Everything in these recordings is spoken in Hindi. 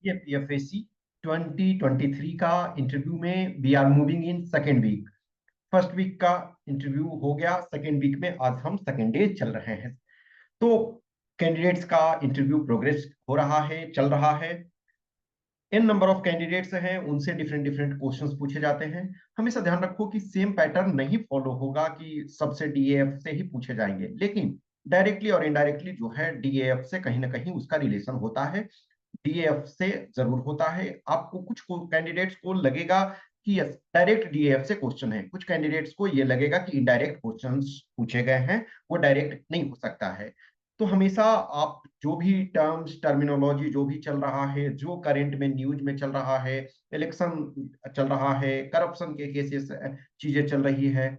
ये पीएफएससी 2023 का इंटरव्यू में we are moving in second week. First week का इंटरव्यू हो गया, सेकेंड वीक में आज हम सेकेंड डे चल रहे हैं। तो कैंडिडेट्स का इंटरव्यू प्रोग्रेस हो रहा है, चल रहा है। एन नंबर ऑफ कैंडिडेट्स हैं, उनसे डिफरेंट डिफरेंट क्वेश्चंस पूछे जाते हैं। हमेशा ध्यान रखो कि सेम पैटर्न नहीं फॉलो होगा कि सबसे डीएएफ से ही पूछे जाएंगे, लेकिन डायरेक्टली और इनडायरेक्टली जो है डीएएफ से कहीं ना कहीं उसका रिलेशन होता है, डीएएफ से जरूर होता है। आपको कुछ कैंडिडेट्स को लगेगा कि यस डायरेक्ट डीएएफ से क्वेश्चन है, कुछ कैंडिडेट्स को ये लगेगा कि इनडायरेक्ट क्वेश्चंस पूछे गए हैं, वो डायरेक्ट नहीं हो सकता है। तो हमेशा आप जो भी टर्म्स टर्मिनोलॉजी जो भी चल रहा है, जो करंट में न्यूज में चल रहा है, इलेक्शन चल रहा है, करप्शन के केसेस चीजें चल रही है,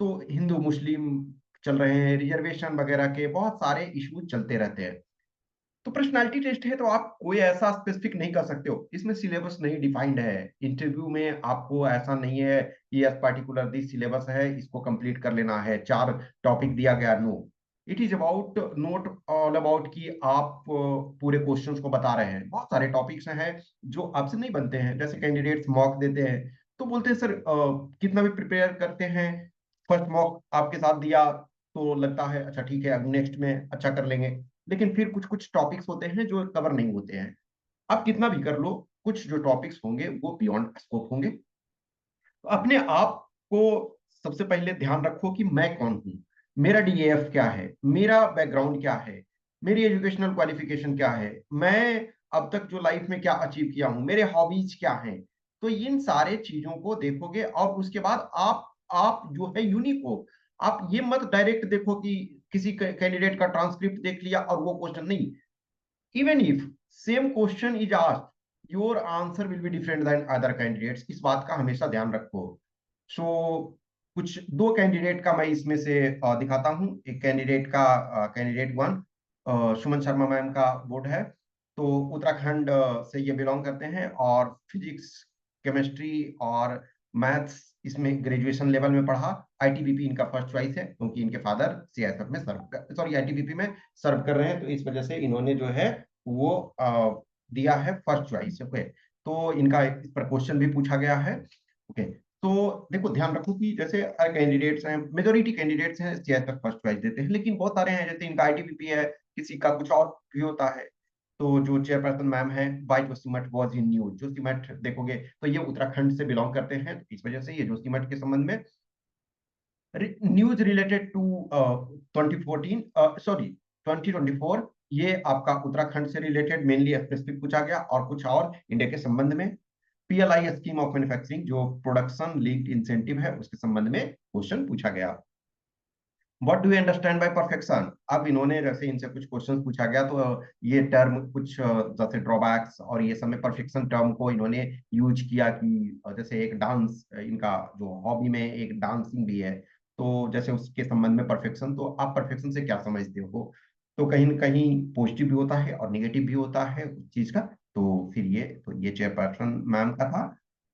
तो हिंदू मुस्लिम चल रहे हैं, रिजर्वेशन वगैरह के बहुत सारे इश्यूज चलते रहते हैं। तो पर्सनालिटी टेस्ट है तो आप कोई ऐसा स्पेसिफिक नहीं कर सकते हो, इसमें सिलेबस नहीं डिफाइंड है। इंटरव्यू में आपको ऐसा नहीं है कि यस पार्टिकुलर दिस सिलेबस है, इसको कंप्लीट कर लेना है, 4 टॉपिक दिया गया। No, it is about not all about कि आप पूरे क्वेश्चंस को बता रहे हैं। बहुत सारे टॉपिक्स हैं जो आपसे नहीं बनते हैं। जैसे कैंडिडेट्स मॉक देते हैं तो बोलते हैं सर कितना भी प्रिपेयर करते हैं, फर्स्ट मॉक आपके साथ दिया तो लगता है अच्छा ठीक है अब नेक्स्ट में अच्छा कर लेंगे, लेकिन फिर कुछ कुछ टॉपिक्स होते हैं जो कवर नहीं होते हैं। आप कितना भी कर लो, कुछ जो टॉपिक्स होंगे वो बियॉन्ड स्कोप होंगे। तो अपने आप को सबसे पहले ध्यान रखो कि मैं कौन हूं, मेरा डीएएफ क्या है, मेरा बैकग्राउंड क्या है, मेरी एजुकेशनल क्वालिफिकेशन क्या है, मैं अब तक जो लाइफ में क्या अचीव किया हूं, मेरे हॉबीज क्या हैं। तो इन सारे चीजों को देखोगे और उसके बाद आप जो है यूनिक हो। आप ये मत डायरेक्ट देखो कि किसी कैंडिडेट का ट्रांसक्रिप्ट देख लिया और वो क्वेश्चन नहीं। even if same question is asked, your answer will be different than other candidates, इस बात का हमेशा ध्यान रखो। सो कुछ दो कैंडिडेट का मैं इसमें से दिखाता हूं। एक कैंडिडेट का candidate one Suman Sharma ma'am का बोर्ड है। तो उत्तराखंड से ये बिलोंग करते हैं और फिजिक्स केमिस्ट्री और मैथ्स इसमें ग्रेजुएशन लेवल में पढ़ा। आईटीबीपी इनका फर्स्ट चॉइस है क्योंकि इनके फादर सीआईएसएफ में सर्व सॉरी आईटीबीपी में सर्व कर रहे हैं, तो इस वजह से इन्होंने जो है वो दिया है फर्स्ट चॉइस। ओके, तो इनका इस पर क्वेश्चन भी पूछा गया है। ओके, तो देखो ध्यान रखो कि जैसे कैंडिडेट्स हैं, मेजोरिटी कैंडिडेट्स हैं सीआईएस तक फर्स्ट चॉइस देते हैं, लेकिन बहुत सारे हैं जैसे इनका आईटीबीपी है, किसी का कुछ और भी होता है। तो जो चेयरपर्सन मैम है by Joshimath was in news, Joshimath देखोगे तो ये उत्तराखंड से बिलोंग करते हैं, तो इस वजह से ये जोशीमठ के संबंध में न्यूज रिलेटेड टू 2014 सॉरी 2024, ये आपका उत्तराखंड से रिलेटेड मेनली स्पेसिफिक पूछा गया, और कुछ और इंडिया के संबंध में। पीएलआई स्कीम ऑफ मैन्युफैक्चरिंग जो प्रोडक्शन लिंक्ड इंसेंटिव है उसके संबंध में क्वेश्चन पूछा गया। What do you understand by perfection, अब इन्होंने जैसे इनसे कुछ क्वेश्चन पूछा गया तो ये टर्म कुछ जैसे ड्रॉबैक्स और ये सब में परफेक्शन टर्म को इन्होंने यूज किया कि जैसे एक डांस, इनका जो हॉबी में एक डांसिंग भी है, तो जैसे उसके संबंध में परफेक्शन, तो आप परफेक्शन से क्या समझते हो। तो कहीं ना कहीं पॉजिटिव भी होता है और निगेटिव भी होता है उस चीज का। तो ये चेयरपर्सन मैम का था।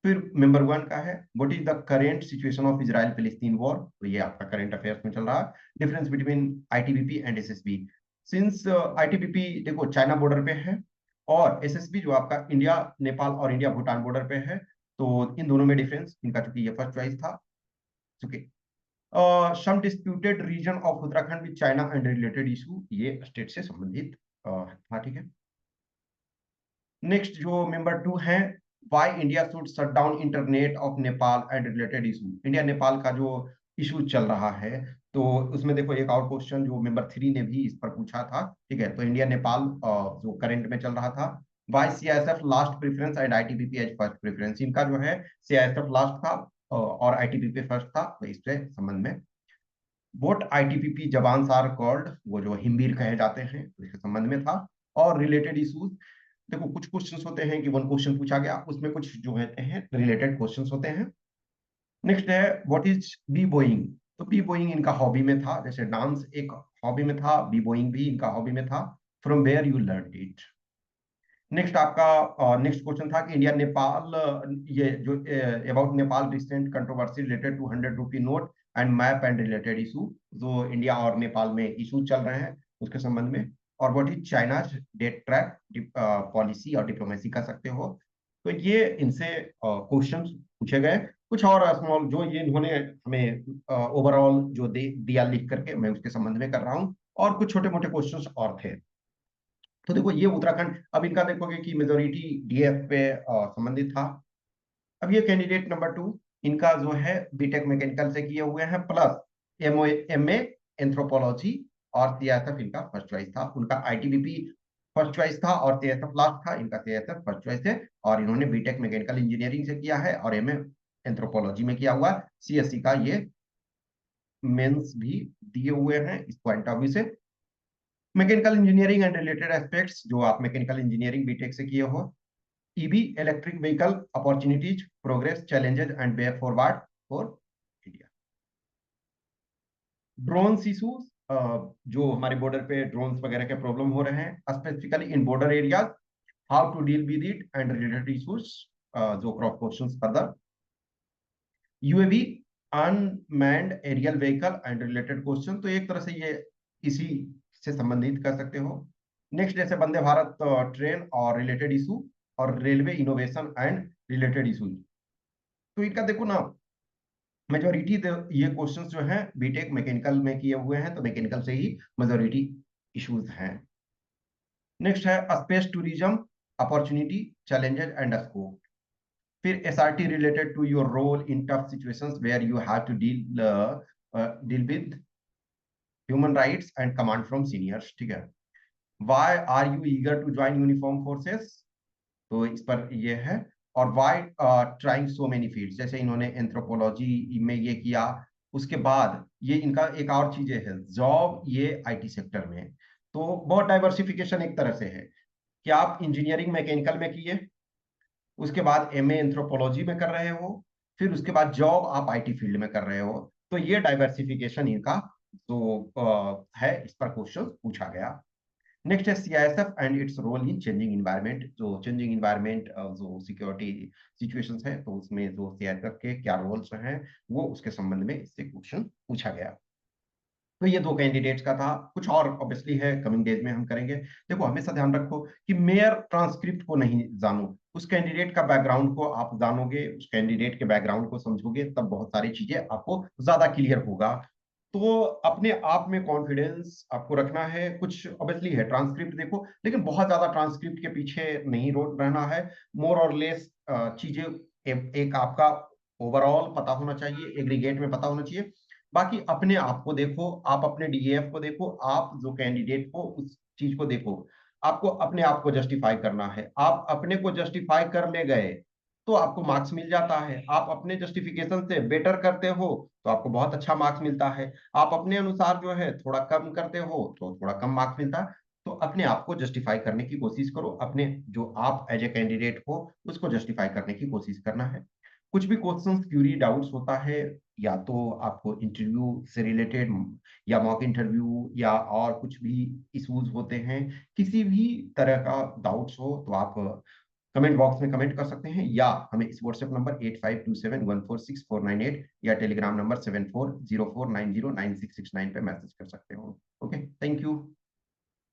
फिर मेंबर वन का है what is the current situation of Israel फिलिस्तीन वॉर, तो ये आपका करंट अफेयर्स में चल रहा है। Difference between ITBP and SSB, since ITBP देखो चाइना बॉर्डर पे है और एसएसबी जो आपका इंडिया नेपाल और इंडिया भूटान बॉर्डर पे है, तो इन दोनों में डिफरेंस, इनका चूंकि ये फर्स्ट चॉइस था। Okay, some disputed region of Uttarakhand with China and related issue, ये स्टेट से संबंधित था। ठीक है, नेक्स्ट जो मेंबर टू है why India should shut down internet of Nepal and related issue, India Nepal का जो इशू चल रहा है। तो उसमें देखो एक और क्वेश्चन जो मेंबर थ्री ने भी इस पर पूछा था। ठीक है, तो इंडिया नेपाल जो करंट में चल रहा था, why CISF last preference and ITBP as first preference, इनका जो है सीआईएसएफ लास्ट था और आईटीबीपी फर्स्ट था, तो इससे संबंध में। What ITBP jawans are called, वो जो हिमवीर कहे जाते हैं, तो इसके संबंध में था। और रिलेटेड इशूज, देखो कुछ क्वेश्चंस होते हैं कि वन क्वेश्चन पूछा गया, उसमें कुछ जो होते हैं रिलेटेड क्वेश्चंस होते हैं। नेक्स्ट है व्हाट इज बी बोइंग, तो बी बोइंग इनका हॉबी में था, जैसे डांस एक हॉबी में था, बी बोइंग भी इनका हॉबी में था। From where you learn it. Next आपका नेक्स्ट क्वेश्चन था कि इंडिया नेपाल ये जो about Nepal recent controversy related to 100 rupee note and map and related issue, जो इंडिया और नेपाल में इशू चल रहे हैं उसके संबंध में। और what is China's debt trap policy और डिप्लोमेसी कर सकते हो। तो ये इनसे क्वेश्चन पूछे गए। कुछ और स्मॉल जो ये इन्होंने हमें ओवरऑल जो दिया लिख करके, मैं उसके संबंध में कर रहा हूँ, और कुछ छोटे मोटे क्वेश्चंस और थे। तो देखो ये उत्तराखंड, अब इनका देखोगे कि मेजोरिटी डीएफ पे संबंधित था। अब ये कैंडिडेट नंबर 2, इनका जो है बीटेक मैकेनिकल से किए हुए हैं, प्लस एमए एंथ्रोपोलॉजी, और सीएसएफ इनका फर्स्ट चॉइस था। उनका आईटीबीपी फर्स्ट चॉइस था और सीएसएफ लास्ट था, इनका सीएसएफ फर्स्ट चॉइस है। और इन्होंने बीटेक मैकेनिकल इंजीनियरिंग से किया है और एमए एंथ्रोपोलॉजी में किया हुआ। सीएससी का ये मेंस भी दिए हुए हैं इस पॉइंट ऑफ व्यू से। Mechanical engineering and related aspects, जो आप मैकेनिकल इंजीनियरिंग बीटेक से किए हो। EV electric vehicle opportunities, progress, challenges and way forward for India. Drones issues, जो हमारे बॉर्डर पे ड्रोन्स वगैरह के प्रॉब्लम हो रहे हैं, specifically in border areas, how to deal with it and related issues, जो cross questions further. UAV unmanned aerial vehicle and related question, तो एक तरह से ये इसी से संबंधित कर सकते हो। नेक्स्ट जैसे वंदे भारत ट्रेन और रिलेटेड इशू, और railway innovation and related issues. तो इनका देखो ना, मेजोरिटी ये क्वेश्चंस जो हैं बीटेक मैकेनिकल में किए हुए हैं, तो मैकेनिकल से ही मेजोरिटी इश्यूज हैं। नेक्स्ट है space tourism opportunity, challenges and scope. फिर SRT related to your role in tough situations where you have to deal with human rights and command from seniors, ठीक है। Why are you eager to join uniform forces, तो इस पर ये है। और why trying so many fields, जैसे इन्होंने एंथ्रोपोलॉजी में ये किया। उसके बाद ये इनका एक और चीजें है जॉब, ये आईटी सेक्टर में। तो बहुत डाइवर्सिफिकेशन एक तरह से है कि आप इंजीनियरिंग मैकेनिकल में किए, उसके बाद एमए एंथ्रोपोलॉजी में कर रहे हो, फिर उसके बाद जॉब आप आईटी फील्ड में कर रहे हो। तो ये डाइवर्सिफिकेशन इनका जो है, इस पर क्वेश्चन पूछा गया। नेक्स्ट है CISF and its role in changing environment, जो चेंजिंग इन्वायरमेंट जो सिक्योरिटी सिचुएशंस है, तो उसमें जो सीआईएसएफ के क्या रोल्स हैं, वो उसके संबंध में इससे क्वेश्चन पूछा गया। तो ये 2 कैंडिडेट्स का था। कुछ और ऑब्वियसली है, कमिंग डेज में हम करेंगे। देखो हमेशा ध्यान रखो कि मेयर ट्रांसक्रिप्ट को नहीं जानो, उस कैंडिडेट का बैकग्राउंड को आप जानोगे, उस कैंडिडेट के बैकग्राउंड को समझोगे, तब बहुत सारी चीजें आपको ज्यादा क्लियर होगा। तो अपने आप में कॉन्फिडेंस आपको रखना है। कुछ ऑब्वियसली है ट्रांसक्रिप्ट देखो, लेकिन बहुत ज्यादा ट्रांसक्रिप्ट के पीछे नहीं रोड रहना है। मोर और लेस चीजें एक आपका ओवरऑल पता होना चाहिए, एग्रीगेट में पता होना चाहिए। बाकी अपने आप को देखो, आप अपने डीएफ को देखो, आप जो कैंडिडेट को उस चीज को देखो। आपको अपने आप को जस्टिफाई करना है। आप अपने को जस्टिफाई कर ले गए तो आपको मार्क्स मिल जाता है। आप अपने जस्टिफिकेशन से बेटर करते हो तो आपको बहुत अच्छा मार्क्स मिलता है। आप अपने अनुसार जो है थोड़ा कम करते हो तो थोड़ा कम मार्क्स मिलता है। तो अपने आप को जस्टिफाई करने की कोशिश करो, अपने जो आप एज ए कैंडिडेट हो उसको जस्टिफाई करने की कोशिश करना है। कुछ भी क्वेश्चंस क्यूरी डाउट्स होता है, या तो आपको इंटरव्यू से रिलेटेड, या मॉक इंटरव्यू, या और कुछ भी इश्यूज होते हैं, किसी भी तरह का डाउट्स हो तो आप कमेंट बॉक्स में कमेंट कर सकते हैं, या हमें इस व्हाट्सएप नंबर 8527146498 या टेलीग्राम नंबर 7404909669 पे मैसेज कर सकते हो। Okay, thank you.